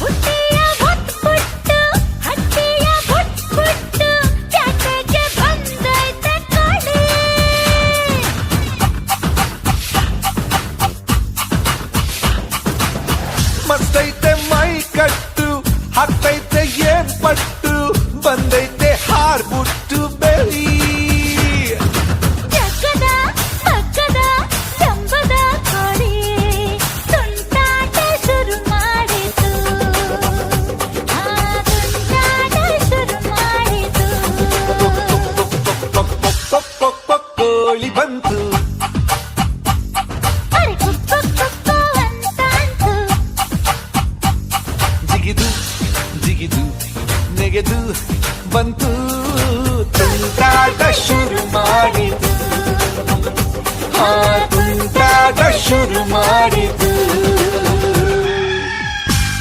ಬುಟ್ಟಿಯ ಹೊತ್ಬಿಟ್ಟು ಹಟ್ಟಿಯ ಬುಟ್ಬಿಟ್ಟು ಜಾತ್ರೆಗೆ ಬಂದೈತೆ ಕಾಳಿ. ಮಸ್ತೈತೆ ಮೈ ಕಟ್ಟು ಹಾಕ್ತೈತೆ ಏನ್ ಪಟ್ಟು ಬಂದೈತೆ ಹಾರ್ಬಿಟ್ಟು ಬೆಳಿ. ಜಗ್ಗದ ಪಕ್ಕದ ಜಂಬದ ಕೋಳಿ ತುಂಟಾಟ ಶುರು ಮಾಡಿತು. ಆ ತುಂಟಾಟ ಶುರು ಮಾಡಿತು. ಕೋಳಿ ಬಂತು ಅರೆ ಕುಕ್ಕು ಕುಕ್ಕು ಅಂತಾಂತು. ಜಿಗಿದು ಜಿಗಿದು ನೆಗೆದು ಬಂತು ತುಂಟಾಟ ಶುರು ಮಾಡಿತು. ತುಂಟಾಟ ಶುರು ಮಾಡಿತು.